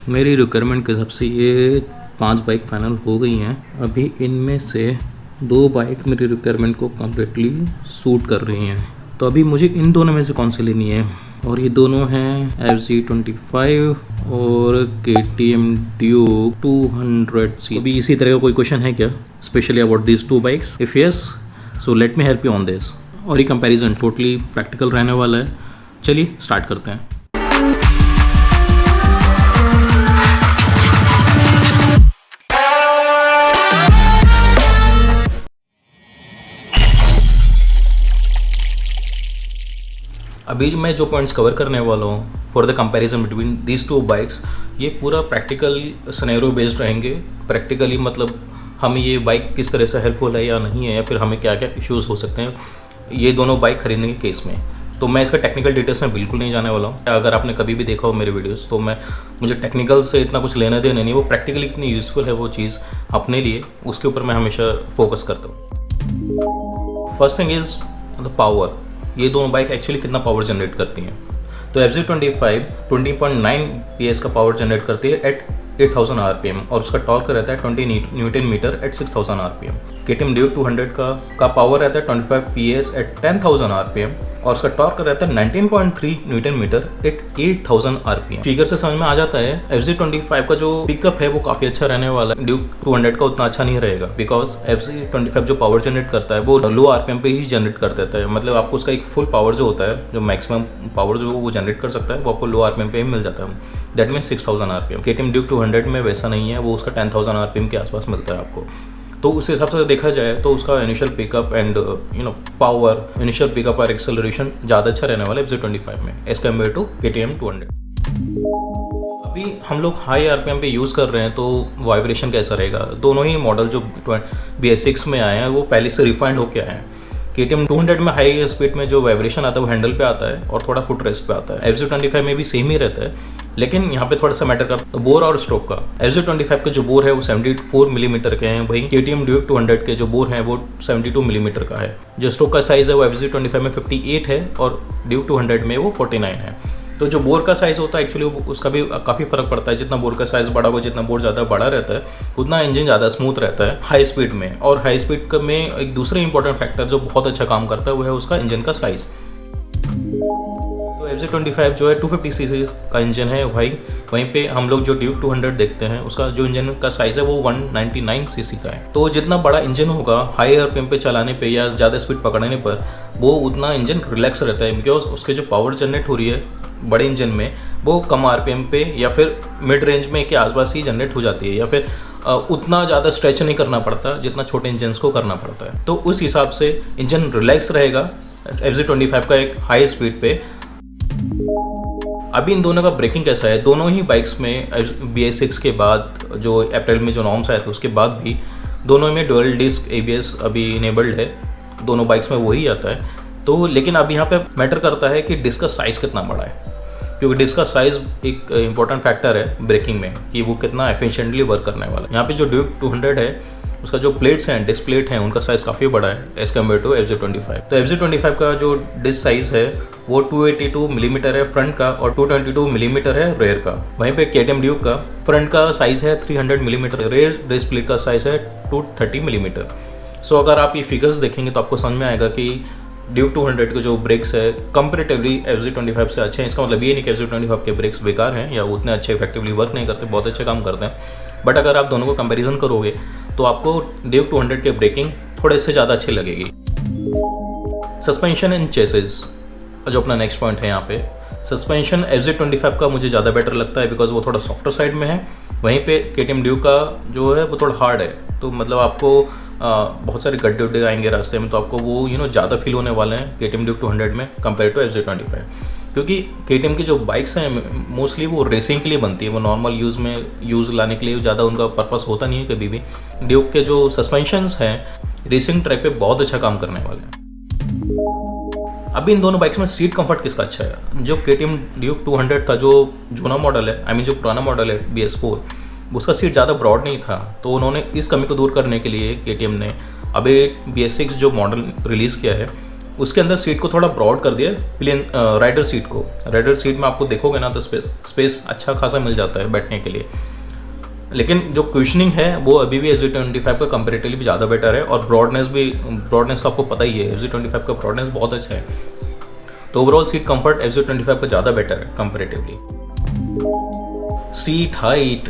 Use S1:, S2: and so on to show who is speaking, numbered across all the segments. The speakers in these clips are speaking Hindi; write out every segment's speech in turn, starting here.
S1: मेरी रिक्वायरमेंट के हिसाब से ये 5 बाइक फाइनल हो गई हैं। अभी इनमें से 2 बाइक मेरी रिक्वायरमेंट को कम्प्लीटली सूट कर रही हैं, तो अभी मुझे इन दोनों में से कौन सी लेनी है। और ये दोनों हैं FZ25 और KTM Duke 200C। अभी इसी तरह का कोई क्वेश्चन है क्या specially about this 2 bikes? If yes, so let me help you on this. और ये कंपैरिजन टोटली प्रैक्टिकल रहने वाला है। चलिए स्टार्ट करते हैं। अभी मैं जो पॉइंट्स कवर करने वाला हूँ for the comparison between these 2 bikes, ये पूरा प्रैक्टिकल सिनेरियो बेस्ड रहेंगे। प्रैक्टिकली मतलब हमें ये बाइक किस तरह से हेल्पफुल है या नहीं है, या फिर हमें क्या क्या इश्यूज़ हो सकते हैं ये दोनों बाइक खरीदने के केस में। तो मैं इसका टेक्निकल डिटेल्स में बिल्कुल नहीं जाने वाला हूँ। अगर आपने कभी भी देखा हो मेरे वीडियोस, तो मुझे टेक्निकल से इतना कुछ लेना देना नहीं। वो प्रैक्टिकली इतनी यूज़फुल है वो चीज़ अपने लिए, उसके ऊपर मैं हमेशा फोकस करता हूँ। First thing is the power. ये दोनों बाइक एक्चुअली कितना पावर जनरेट करती हैं। तो FZ25 20.9 PS का पावर जनरेट करती है एट 8000 RPM और उसका टॉर्क रहता है 20 newton metre at 6000 RPM। KTM Duke 200 का पावर रहता है 25 PS एट 10000 RPM और उसका टॉर्क रहता है 19.3 newton metre at 8000 RPM। Figure से समझ में आ जाता है FZ25 का जो पिकअप है वो काफ़ी अच्छा रहने वाला है। Duke 200 का उतना अच्छा नहीं रहेगा, बिकॉज FZ25 जो पावर जनरेट करता है वो लो RPM पे ही जनरेट कर देता है। मतलब आपको उसका एक फुल पावर जो होता है, जो मैक्सिमम पावर जो वो जनरेट कर सकता है, वो आपको लो RPM पे ही मिल जाता है। That mean 6000 RPM। KTM Duke 200 में वैसा नहीं है, वो उसका 10000 RPM के आसपास मिलता है आपको। तो उस हिसाब से देखा जाए तो उसका initial pickup and power, initial pickup और एक्सेलरेशन ज़्यादा अच्छा रहने वाला है FZ25 में एज कम्पेयर टू KTM 200। अभी हम लोग हाई RPM पे यूज़ कर रहे हैं, तो वाइब्रेशन कैसा रहेगा? दोनों ही मॉडल जो BS6 में आए हैं वो पहले से रिफाइंड होके आए हैं। KTM 200 में हाई स्पीड में जो वाइब्रेशन आता है वो हैंडल पे आता है और थोड़ा फुट रेस्ट पे आता है। FZ25 में भी सेम ही रहता है, लेकिन यहाँ पे थोड़ा सा मैटर करता है बोर और स्ट्रोक का। FZ25 के जो बोर है वो 74 मिलीमीटर के हैं, वहीं KTM Duke 200 के जो बोर हैं वो 72 मिलीमीटर का है। जो स्ट्रोक का साइज़ है वो FZ25 में 58 है और Duke 200 में वो 49 है। तो जो बोर का साइज़ होता है एक्चुअली उसका भी काफ़ी फ़र्क पड़ता है। जितना बोर का साइज़ बड़ा होगा, जितना बोर ज़्यादा बड़ा रहता है, उतना इंजन ज़्यादा स्मूथ रहता है हाई स्पीड में। और हाई स्पीड में एक दूसरा इंपॉर्टेंट फैक्टर जो बहुत अच्छा काम करता है वो है उसका इंजन का साइज़। तो FZ25 जो है 250 सीसी का इंजन है वहीं पे हम लोग जो Duke 200 देखते हैं उसका जो इंजन का साइज़ है वो 199 सीसी का है। तो जितना बड़ा इंजन होगा हाई RPM पे चलाने पे या ज़्यादा स्पीड पकड़ने पर, वो उतना इंजन रिलैक्स रहता है, बिकॉज उसके जो पावर जनरेट हो रही है बड़े इंजन में वो कम RPM पे या फिर मिड रेंज में के आसपास ही जनरेट हो जाती है, या फिर उतना ज़्यादा स्ट्रेच नहीं करना पड़ता जितना छोटे इंजन्स को करना पड़ता है। तो उस हिसाब से इंजन रिलैक्स रहेगा FZ25 का एक हाई स्पीड पे। अभी इन दोनों का ब्रेकिंग कैसा है? दोनों ही बाइक्स में BS6 के बाद जो अप्रैल में जो नॉर्म्स आए थे उसके बाद भी दोनों में डुअल डिस्क ABS अभी इनेबल्ड है। दोनों बाइक्स में वही आता है। तो लेकिन अब यहाँ पे मैटर करता है कि डिस्क का साइज़ कितना बड़ा है, क्योंकि डिस्क का साइज़ एक इंपॉर्टेंट फैक्टर है ब्रेकिंग में कि वो कितना एफिशिएंटली वर्क करने वाला है। यहाँ पे जो Duke 200 है उसका जो प्लेट्स हैं, डिस्क प्लेट हैं, उनका साइज़ काफ़ी बड़ा है एज कम्पेयर टू FZ25। तो FZ25 का जो डिस्क साइज़ है वो 282 मिलीमीटर है फ्रंट का और 222 मिलीमीटर है रेयर का। वहीं पे KTM Duke का फ्रंट का साइज़ है 300 मिलीमीटर, रेयर डिस्क प्लेट का साइज़ है 230 मिलीमीटर। सो अगर आप ये फिगर्स देखेंगे तो आपको समझ में आएगा कि Duke 200 के जो ब्रेक्स है कंपेरेटिवली FZ25 से अच्छे हैं। इसका मतलब ये नहीं कि FZ25 के ब्रेक्स बेकार हैं या उतने अच्छे इफेक्टिवली वर्क नहीं करते, बहुत अच्छे काम करते हैं। बट अगर आप दोनों को कंपैरिजन करोगे तो आपको Duke 200 के ब्रेकिंग थोड़े से ज़्यादा अच्छी लगेगी। सस्पेंशन एंड चेसिस जो अपना नेक्स्ट पॉइंट है, यहाँ पे सस्पेंशन FZ25 का मुझे ज़्यादा बेटर लगता है बिकॉज वो थोड़ा सॉफ्टर साइड में है। वहीं पे KTM Duke का जो है वो थोड़ा हार्ड है, तो मतलब आपको बहुत सारे गड्ढे उड्ढे आएंगे रास्ते में, तो आपको वो ज़्यादा फील होने वाले हैं KTM Duke 200 में कंपेयर टू FZ25। क्योंकि KTM की जो बाइक्स हैं मोस्टली वो रेसिंग के लिए बनती है, वो नॉर्मल यूज़ लाने के लिए ज़्यादा उनका पर्पस होता नहीं है कभी भी। Duke के जो सस्पेंशंस हैं रेसिंग ट्रैक पे बहुत अच्छा काम करने वाले हैं। अभी इन दोनों बाइक्स में सीट कंफर्ट किसका अच्छा है? जो KTM Duke 200 था, जो जूना मॉडल है, जो पुराना मॉडल है BS4, उसका सीट ज़्यादा ब्रॉड नहीं था। तो उन्होंने इस कमी को दूर करने के लिए KTM ने अभी BS6 जो मॉडल रिलीज़ किया है उसके अंदर सीट को थोड़ा ब्रॉड कर दिया प्लेन राइडर सीट को। राइडर सीट में आपको देखोगे ना तो स्पेस अच्छा खासा मिल जाता है बैठने के लिए। लेकिन जो क्वेश्चनिंग है वो अभी भी FZ25 का कंपेरेटिवली भी ज़्यादा बेटर है, और ब्रॉडनेस आपको पता ही है, FZ25 का ब्रॉडनेस बहुत अच्छा है। तो ओवरऑल सीट कंफर्ट FZ25 का ज़्यादा बेटर है कंपेरेटिवली। सीट हाइट,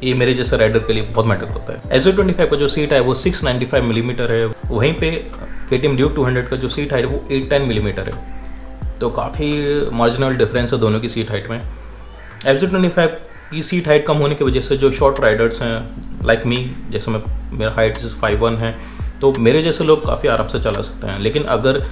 S1: ये मेरे जैसे राइडर के लिए बहुत मैटर होता है। FZ25 का जो सीट है वो 695 मिलीमीटर है, वहीं पे KTM Duke 200 का जो सीट हाइट है वो 810 मिलीमीटर है। तो काफ़ी मार्जिनल डिफरेंस है दोनों की सीट हाइट में। FZ25 की सीट हाइट कम होने की वजह से जो शॉर्ट राइडर्स हैं लाइक मी, जैसे मेरा हाइट 5'1" है, तो मेरे जैसे लोग काफ़ी आराम से चला सकते हैं। लेकिन अगर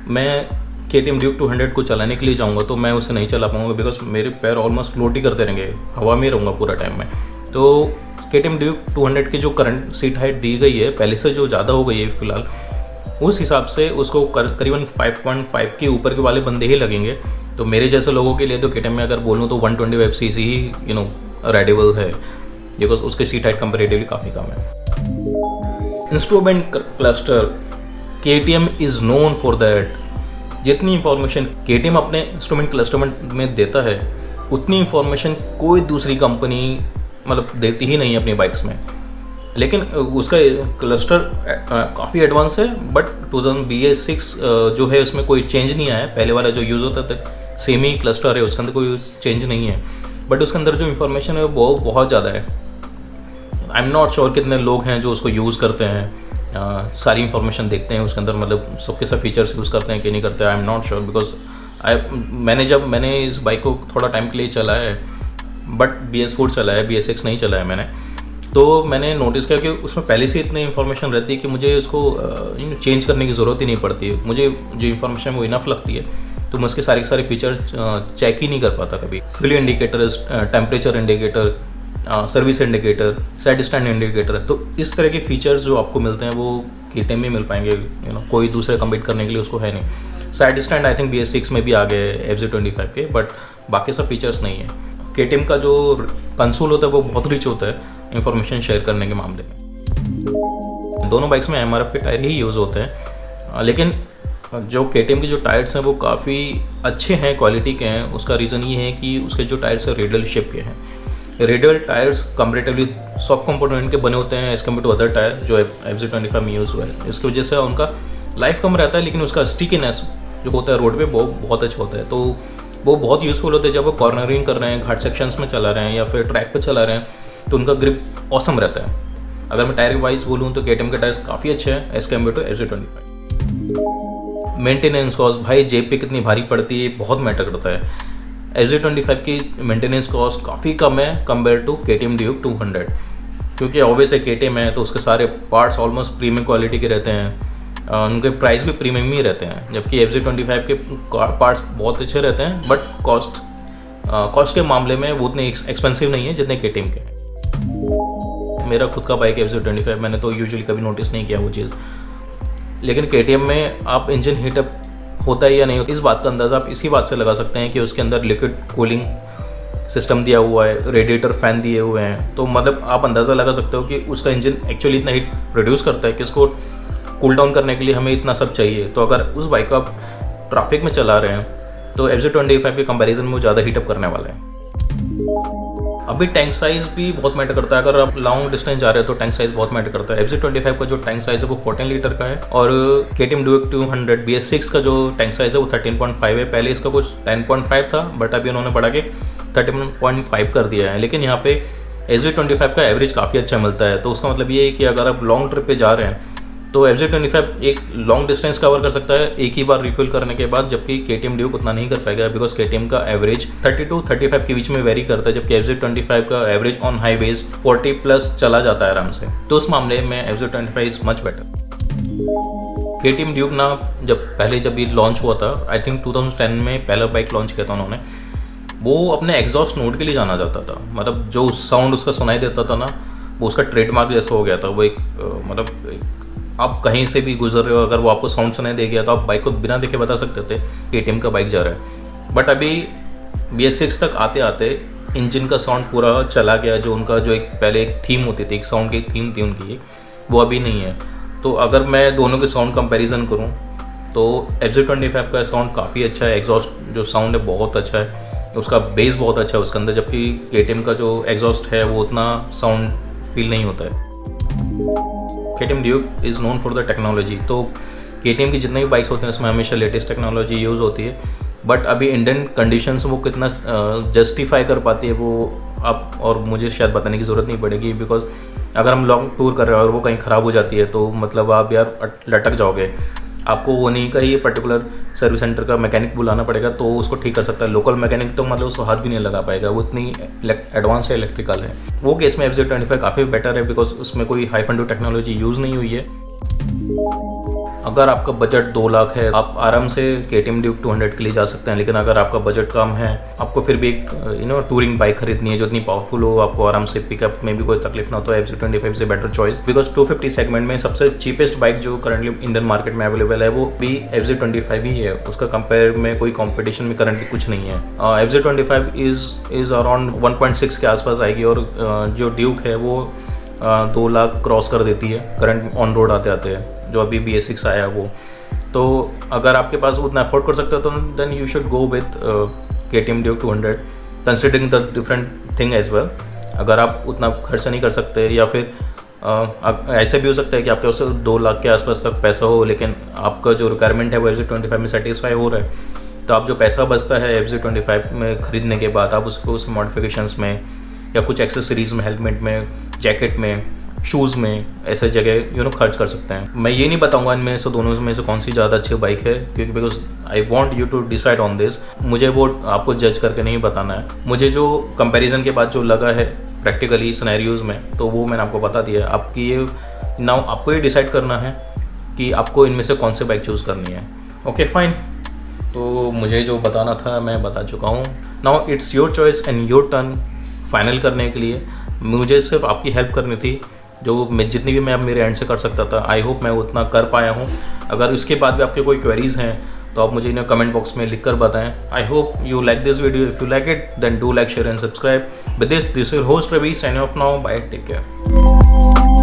S1: मैं KTM Duke 200 को चलाने के लिए जाऊंगा तो मैं उसे नहीं चला पाऊंगा, बिकॉज मेरे पैर ऑलमोस्ट फ्लोट ही करते रहेंगे, हवा में रहूँगा पूरा टाइम में। तो KTM Duke 200 की जो करंट सीट हाइट दी गई है पहले से जो ज़्यादा हो गई है फिलहाल, उस हिसाब से उसको करीबन 5.5 के ऊपर के वाले बंदे ही लगेंगे। तो मेरे जैसे लोगों के लिए तो KTM में अगर बोलूँ तो 125 cc ही राइडेबल है, बिकॉज उसके सीट हाइट कंपेरेटिवली काफ़ी कम है। Instrument cluster, KTM is known for that. जितनी इंफॉर्मेशन KTM अपने इंस्ट्रूमेंट क्लस्टर में देता है उतनी इंफॉर्मेशन कोई दूसरी कंपनी मतलब देती ही नहीं है अपनी बाइक्स में। लेकिन उसका क्लस्टर काफ़ी एडवांस है, बट 2000 BS6 जो है उसमें कोई चेंज नहीं आया। पहले वाला जो यूज़ होता था सेम ही क्लस्टर है, उसके अंदर कोई चेंज नहीं है, बट उसके अंदर जो इन्फॉर्मेशन है वो बहुत ज़्यादा है। आई एम नॉट श्योर कितने लोग हैं जो उसको यूज़ करते हैं, सारी इन्फॉर्मेशन देखते हैं उसके अंदर, मतलब सबके सब फीचर्स यूज़ करते हैं कि नहीं करते। I am not sure, because मैंने इस बाइक को थोड़ा टाइम के लिए चलाया है, बट BS4 चलाया है, BS6 नहीं चलाया मैंने। तो मैंने नोटिस किया कि उसमें पहले से इतनी इन्फॉर्मेशन रहती है कि मुझे उसको चेंज करने की ज़रूरत ही नहीं पड़ती है। मुझे जो इन्फॉर्मेशन वो इनफ लगती है, तो मैं उसके सारे फीचर्स चेक ही नहीं कर पाता कभी। Fuel indicator, temperature indicator, service indicator, side stand indicator. तो इस तरह के फीचर्स जो आपको मिलते हैं वो KTM में मिल पाएंगे, कोई दूसरे कम्पीट करने के लिए उसको है नहीं। Side stand I think BS6 में भी आ गए FZ25 के, बट बाकी सब फीचर्स नहीं है। KTM का जो कंसोल होता है वो बहुत रिच होता है इंफॉर्मेशन शेयर करने के मामले में। दोनों बाइक्स में MRF के टायर ही यूज़ होते हैं, लेकिन जो KTM के जो टायर्स हैं वो काफ़ी अच्छे हैं, क्वालिटी के हैं। उसका रीज़न ये है कि उसके जो टायर्स हैं रेडियल शेप के हैं। Radial tyres comparatively soft component के बने होते हैं as compare to other tyre जो FZ25 में यूज़ हुआ है। इसकी वजह से उनका लाइफ कम रहता है, लेकिन उसका स्टिकीनेस जो होता है रोड पे वो बहुत अच्छा होता है। तो वो बहुत यूज़फुल होते हैं जब वो कॉर्नरिंग कर रहे हैं, घाट सेक्शंस में चला रहे हैं या फिर ट्रैक पे चला रहे हैं, तो उनका ग्रिप ऑसम रहता है। अगर मैं टायर वाइज बोलूँ तो KTM के टायर्स काफ़ी अच्छे हैं as compare to FZ25। Maintenance cost, भाई जेब पे कितनी भारी पड़ती है बहुत मैटर करता है। FZ25 की मेंटेनेंस कॉस्ट काफ़ी कम है कंपेयर टू KTM Duke 200, क्योंकि ऑब्वियस है KTM है तो उसके सारे पार्ट्स ऑलमोस्ट प्रीमियम क्वालिटी के रहते हैं, उनके प्राइस भी प्रीमियम ही रहते हैं। जबकि FZ25 के पार्ट्स बहुत अच्छे रहते हैं, बट कॉस्ट के मामले में वो उतने एक्सपेंसिव नहीं है जितने KTM के हैं। मेरा खुद का बाइक FZ25, मैंने तो यूजुअली कभी नोटिस नहीं किया वो चीज़, लेकिन KTM में आप इंजन हीटअप होता है या नहीं, इस बात का अंदाज़ा आप इसी बात से लगा सकते हैं कि उसके अंदर लिक्विड कूलिंग सिस्टम दिया हुआ है, रेडिएटर फैन दिए हुए हैं। तो मतलब आप अंदाज़ा लगा सकते हो कि उसका इंजन एक्चुअली इतना हीट प्रोड्यूस करता है कि उसको कूल डाउन करने के लिए हमें इतना सब चाहिए। तो अगर उस बाइक को आप ट्रैफिक में चला रहे हैं तो FZ25 के कंपैरिजन में वो ज़्यादा हीटअप करने वाला है। अभी टैंक साइज़ भी बहुत मैटर करता है। अगर आप लॉन्ग डिस्टेंस जा रहे हो तो टैंक साइज़ बहुत मैटर करता है। FZ25 का जो टैंक साइज़ है वो 14 लीटर का है, और KTM Duke 200 BS6 का जो टैंक साइज़ है वो 13.5 है। पहले इसका कुछ 10.5 था, बट अभी उन्होंने बढ़ा के 13.5 कर दिया है। लेकिन यहाँ पे FZ25 का एवरेज काफ़ी अच्छा मिलता है। तो उसका मतलब ये है कि अगर आप लॉन्ग ट्रिप पे जा रहे हैं तो FZ25 एक लॉन्ग डिस्टेंस कवर कर सकता है एक ही बार रिफिल करने के बाद, जबकि KTM Duke उतना नहीं कर पाएगा, बिकॉज KTM का एवरेज 30 to 35 के बीच में वेरी करता है, जबकि FZ25 का एवरेज ऑन हाईवेज 40+ चला जाता है आराम से। तो उस मामले में FZ25 is much better. KTM Duke ना जब ये लॉन्च हुआ था, आई थिंक 2010 में पहला बाइक लॉन्च किया था उन्होंने, वो अपने एग्जॉस्ट नोट के लिए जाना जाता था। मतलब जो साउंड उसका सुनाई देता था ना, वो उसका ट्रेडमार्क जैसा हो गया था। वो एक आप कहीं से भी गुजर रहे हो, अगर वो आपको साउंड सुनाई दे गया तो आप बाइक को बिना देखे बता सकते थे KTM का बाइक जा रहा है। बट अभी BS6 तक आते आते इंजन का साउंड पूरा चला गया। जो उनका जो एक पहले एक थीम होती थी, एक साउंड की थीम थी उनकी, वो अभी नहीं है। तो अगर मैं दोनों के साउंड कंपैरिजन करूं तो FZ25 का साउंड काफ़ी अच्छा है, एग्जॉस्ट जो साउंड है बहुत अच्छा है, उसका बेस बहुत अच्छा है उसके अंदर, जबकि KTM का जो एग्जॉस्ट है वो उतना साउंड फील नहीं होता है। KTM Duke is known for the technology, तो KTM की जितनी भी बाइक्स होती हैं उसमें हमेशा लेटेस्ट टेक्नोलॉजी यूज़ होती है, बट अभी इंडियन कंडीशंस वो कितना जस्टिफाई कर पाती है वो आप और मुझे शायद बताने की ज़रूरत नहीं पड़ेगी, बिकॉज अगर हम लॉन्ग टूर कर रहे हैं और वो कहीं ख़राब हो जाती है तो मतलब आप यार लटक जाओगे। आपको वो नहीं का ही पर्टिकुलर सर्विस सेंटर का मैकेनिक बुलाना पड़ेगा तो उसको ठीक कर सकता है, लोकल मैकेनिक तो मतलब उसको हाथ भी नहीं लगा पाएगा, वो इतनी एडवांस है, इलेक्ट्रिकल है। वो केस में FZ25 काफ़ी बेटर है बिकॉज उसमें कोई हाई फंडू टेक्नोलॉजी यूज़ नहीं हुई है। अगर आपका बजट 2 लाख है आप आराम से KTM ड्यूक 200 के लिए जा सकते हैं, लेकिन अगर आपका बजट कम है, आपको फिर भी एक टूरिंग बाइक खरीदनी है जो इतनी पावरफुल हो, आपको आराम से पिकअप में भी कोई तकलीफ ना हो, तो FZ25 से बेटर चॉइस, बिकॉज 250 सेगमेंट में सबसे चीपेस्ट बाइक जो करंटली इंडियन मार्केट में अवेलेबल है वो भी FZ25 ही है, उसका कंपेयर में कोई कॉम्पिटिशन में करंटली कुछ नहीं है। FZ25 इज़ अराउंड 1.6 के आसपास आएगी और जो ड्यूक है वो 2 लाख क्रॉस कर देती है करंट ऑन रोड आते आते हैं, जो अभी BS6 आया वो। तो अगर आपके पास उतना अफोर्ड कर सकते हो तो then you should go with KTM Duke 200 considering the different thing as well. अगर आप उतना खर्चा नहीं कर सकते या फिर ऐसे भी हो सकता है कि आपके पास 2 लाख के आसपास तक पैसा हो लेकिन आपका जो रिक्वायरमेंट है वो FZ25 में सेटिस्फाई हो रहा है, तो आप जो पैसा बचता है FZ25 में ख़रीदने के बाद आप उसको उस मॉडिफिकेशंस में या कुछ एक्सेसरीज़ में, हेलमेट में, जैकेट में, शूज़ में, ऐसे जगह खर्च कर सकते हैं। मैं ये नहीं बताऊंगा इनमें से दोनों में से कौन सी ज़्यादा अच्छी बाइक है, क्योंकि because I want you to decide on this, मुझे वो आपको जज करके नहीं बताना है। मुझे जो कंपैरिजन के बाद जो लगा है प्रैक्टिकली सिनेरियोज़ में तो वो मैंने आपको बता दिया है। आपकी ये नाउ आपको ये डिसाइड करना है कि आपको इनमें से कौन सी बाइक चूज़ करनी है। ओके फाइन, तो मुझे जो बताना था मैं बता चुका हूँ। Now it's your choice and your turn. Final करने के लिए मुझे सिर्फ आपकी हेल्प करनी थी, जो मैं जितनी भी मैं अब मेरे एंड से कर सकता था। आई होप मैं उतना कर पाया हूँ। अगर इसके बाद भी आपके कोई क्वेरीज़ हैं तो आप मुझे इन्हें कमेंट बॉक्स में लिख कर बताएं। I hope you like this video. If you like it then do like, share and subscribe. With this your host Ravi, sign off now, bye, take care.